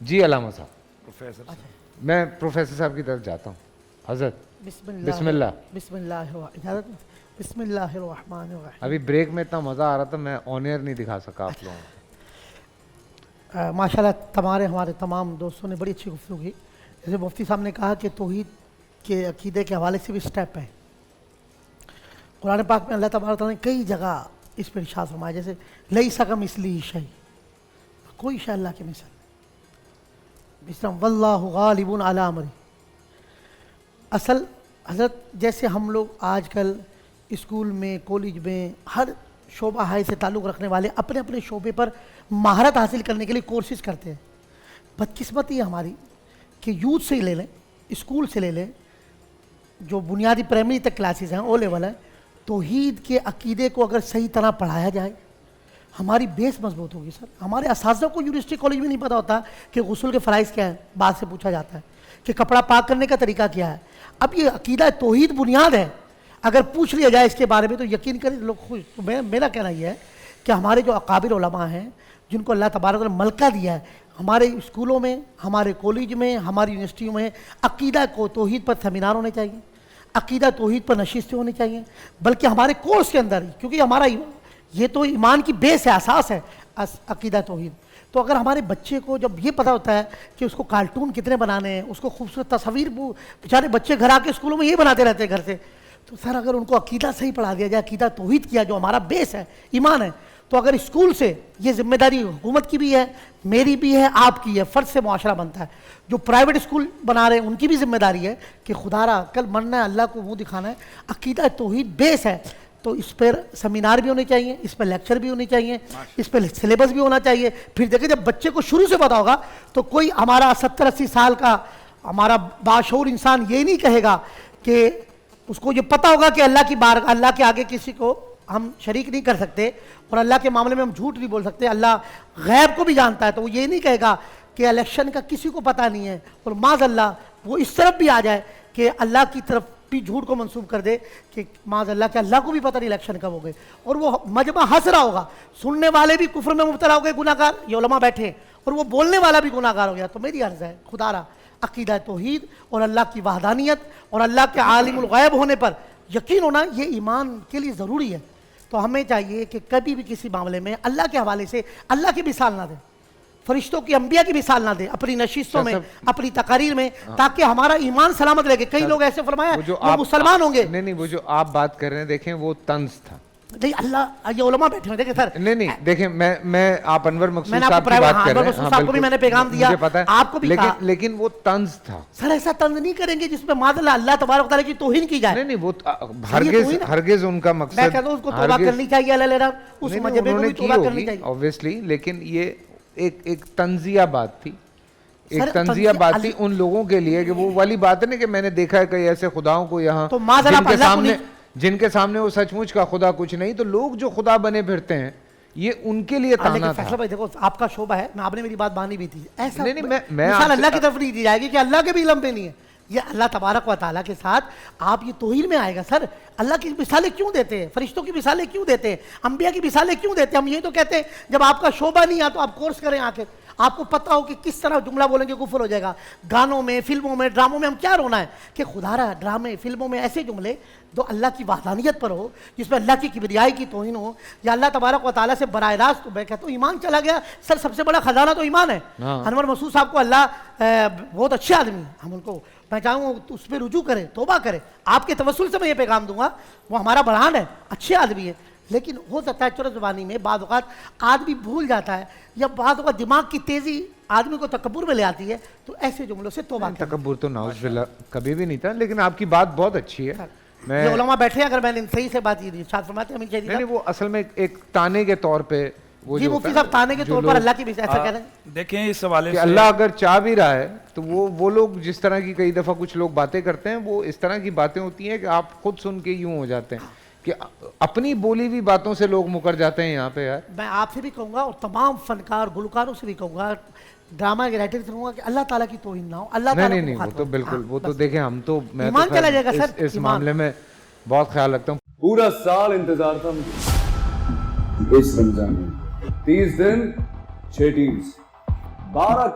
جی علامہ صاحب, پروفیسر صاحب. میں پروفیسر صاحب کی طرف جاتا ہوں. حضرت بسم اللہ. بسم اللہ بسم اللہ الرحمن الرحیم. ابھی بریک میں اتنا مزہ آ رہا تھا, میں آن ایئر نہیں دکھا سکا آپ لوگوں کو. ماشاء اللہ ہمارے تمام دوستوں نے بڑی اچھی گفتگو کی. جیسے مفتی صاحب نے کہا کہ توحید کے عقیدے کے حوالے سے بھی سٹیپ ہے. قرآن پاک میں اللہ تبارک تعالیٰ نے کئی جگہ اس پہ ارشاد فرمایا, جیسے لیس کمثلہ شیء, کوئی شے اللہ کے مثل. واللہ غالب علی امرہ. اصل حضرت جیسے ہم لوگ آج کل اسکول میں, کالج میں, ہر شعبہ ہائے سے تعلق رکھنے والے اپنے اپنے شعبے پر مہارت حاصل کرنے کے لیے کورسز کرتے ہیں. بدقسمتی ہے ہماری کہ یوتھ سے ہی لے لیں, اسکول سے لے لیں, جو بنیادی پرائمری تک کلاسز ہیں, او لیول ہیں, توحید کے عقیدے کو اگر صحیح طرح پڑھایا جائے ہماری بیس مضبوط ہوگی. سر ہمارے اساتذہ کو یونیورسٹی کالج میں نہیں پتہ ہوتا کہ غسل کے فرائض کیا ہیں, بعد سے پوچھا جاتا ہے کہ کپڑا پاک کرنے کا طریقہ کیا ہے. اب یہ عقیدہ توحید بنیاد ہے, اگر پوچھ لیا جائے اس کے بارے میں تو یقین کریں لوگ خوش. تو میرا کہنا یہ ہے کہ ہمارے جو اکابر علماء ہیں جن کو اللہ تبارک نے ملکہ دیا ہے, ہمارے اسکولوں میں, ہمارے کالج میں, ہماری یونیورسٹیوں میں عقیدہ کو توحید پر سیمینار ہونے چاہیے, عقیدہ توحید پر نشستیں ہونی چاہیے. بلکہ ہمارے کورس کے اندر, کیونکہ ہمارا یہ تو ایمان کی بیس ہے, اساس ہے عقیدہ توحید. تو اگر ہمارے بچے کو جب یہ پتہ ہوتا ہے کہ اس کو کارٹون کتنے بنانے ہیں, اس کو خوبصورت تصاویر, بیچارے بچے گھر آ کے اسکولوں میں یہ بناتے رہتے ہیں گھر سے, تو سر اگر ان کو عقیدہ صحیح پڑھا دیا جائے, عقیدہ توحید کیا جو ہمارا بیس ہے, ایمان ہے, تو اگر اسکول سے یہ ذمہ داری حکومت کی بھی ہے, میری بھی ہے, آپ کی ہے, فرد سے معاشرہ بنتا ہے. جو پرائیویٹ اسکول بنا رہے ہیں ان کی بھی ذمہ داری ہے کہ خدا را کل مرنا ہے, اللہ کو منہ دکھانا ہے, عقیدہ توحید بیس ہے. تو اس پر سیمینار بھی ہونے چاہیے, اس پہ لیکچر بھی ہونے چاہیے, اس پہ سلیبس بھی ہونا چاہیے. پھر دیکھیں جب بچے کو شروع سے پتا ہوگا تو کوئی ہمارا 70-80 سال کا ہمارا باشعور انسان یہ نہیں کہے گا کہ اس کو یہ پتہ ہوگا کہ اللہ کی اللہ کے آگے کسی کو ہم شریک نہیں کر سکتے, اور اللہ کے معاملے میں ہم جھوٹ نہیں بول سکتے, اللہ غیب کو بھی جانتا ہے. تو وہ یہ نہیں کہے گا کہ الیکشن کا کسی کو پتہ نہیں ہے, اور معاذ اللہ وہ اس طرف بھی آ جائے کہ اللہ کی طرف بھی جھوٹ کو منسوب کر دے کہ معاذ اللہ کہ اللہ کو بھی پتہ نہیں الیکشن کب ہو گئے, اور وہ مجمع ہنس رہا ہوگا, سننے والے بھی کفر میں مبتلا ہو گئے گناہ گار, یہ علماء بیٹھے ہیں, اور وہ بولنے والا بھی گناہ گار ہو گیا. تو میری عرض ہے خدا را عقیدہ توحید اور اللہ کی وحدانیت اور اللہ کے عالم الغیب ہونے پر یقین ہونا یہ ایمان کے لیے ضروری ہے. تو ہمیں چاہیے کہ کبھی بھی کسی معاملے میں اللہ کے حوالے سے اللہ کی مثال نہ دیں, فرشتوں کی, انبیاء کی مثال نہ دیں اپنی نشستوں میں, اپنی تقاریر میں, تاکہ ہمارا ایمان سلامت رہے. کئی لوگ ایسے فرمایا وہ مسلمان ہوں گے. نہیں, وہ جو آپ بات کر رہے ہیں دیکھیں وہ طنز تھا. نہیں, اللہ یہ علماء بیٹھے ہیں, دیکھیں سر. نہیں دیکھیں, میں آپ انور مقصود صاحب کی بات کر رہے ہیں, صاحب کو بھی میں نے پیغام دیا, آپ کو بھی کہا, لیکن وہ طنز تھا. سر ایسا طنز نہیں کریں گے جس میں معاذ اللہ تبارک تعالیٰ کی توہین کی جائے. نہیں, وہ ہرگز ان کا مقصد, میں کہتا ہوں اس کو توبہ کرنی چاہیے, اللہ لینا اس مجبے کو بھی توبہ کرنی چاہیے obviously, لیکن یہ ایک تنزیہ بات تھی, ایک تنزیہ بات تھی ان لوگوں کے لیے کہ وہ والی بات ہے نا کہ میں نے دیکھا ہے کئی ایسے خداؤں کو یہاں جن کے سامنے وہ سچ مچ کا خدا کچھ نہیں, تو لوگ جو خدا بنے پھرتے ہیں یہ ان کے لیے تانا تھا. بھائی دیکھو آپ کا شعبہ ہے, آپ نے میری بات مانی بھی تھی, ایسا مثال اللہ کی طرف نہیں دی جائے گی کہ اللہ کے بھی علم پہ نہیں ہے. یہ اللہ تبارک و تعالیٰ کے ساتھ آپ یہ توحید میں آئے گا. سر اللہ کی مثالیں کیوں دیتے ہیں, فرشتوں کی مثالیں کیوں دیتے ہیں, انبیاء کی مثالیں کیوں دیتے ہیں؟ ہم یہ تو کہتے ہیں جب آپ کا شعبہ نہیں آ تو آپ کورس کریں آ کے, آپ کو پتہ ہو کہ کس طرح جملہ بولیں گے کفر ہو جائے گا. گانوں میں, فلموں میں, ڈراموں میں ہم کیا رونا ہے کہ خدا را ڈرامے فلموں میں ایسے جملے جو اللہ کی وحدانیت پر ہو, جس میں اللہ کی کبریائی کی توہین ہو, یا اللہ تبارک و تعالیٰ سے براہ راست. تو میں کہتا ہوں ایمان چلا گیا. سر سب سے بڑا خزانہ تو ایمان ہے. انور مسعود صاحب کو اللہ بہت اچھے آدمی ہیں, ہم ان کو میں چاہوں گا اس پہ رجوع کرے, توبہ کرے. آپ کے توسل سے میں یہ پیغام دوں گا, وہ ہمارا برہان ہے, اچھے آدمی ہے, لیکن ہو سکتا ہے چرس زبانی میں بعض اوقات آدمی بھول جاتا ہے, یا بعض اوقات دماغ کی تیزی آدمی کو تکبر میں لے آتی ہے. تو ایسے جملوں سے توبہ کریں. تکبر تو نعوذ باللہ کبھی بھی نہیں تھا, لیکن آپ کی بات بہت اچھی ہے. یہ علماء بیٹھے, اگر میں نے صحیح سے بات یہ ارشاد فرماتے ہیں نہیں, وہ اصل میں ایک تانے کے طور پہ, جی مفتی صاحب تانے کے طور پر اللہ کی ایسا کہہ رہے ہیں. دیکھیں اس حوالے کہ سے اللہ اگر چاہ بھی رہا ہے تو وہ لوگ جس طرح کی کئی دفعہ کچھ لوگ باتیں کرتے ہیں, وہ اس طرح کی باتیں ہوتی ہیں کہ آپ خود سن کے یوں ہو جاتے ہیں کہ اپنی بولی ہوئی باتوں سے لوگ مکر جاتے ہیں یہاں پہ. یار میں آپ سے بھی کہوں گا اور تمام فنکار گلوکاروں سے بھی کہوں گا, ڈرامہ کے رائٹر سے کہوں گا کہ اللہ تعالیٰ کی توہین نہ ہو. اللہ تعالیٰ نہیں, وہ تو بالکل, وہ تو دیکھیں ہم تو, میں ایمان چلا جائے گا سر, اس معاملے میں بہت خیال رکھتا ہوں. پورا سال انتظار تھا مجھے اس رمضان میں, 30 دن 6 ٹیمز, 12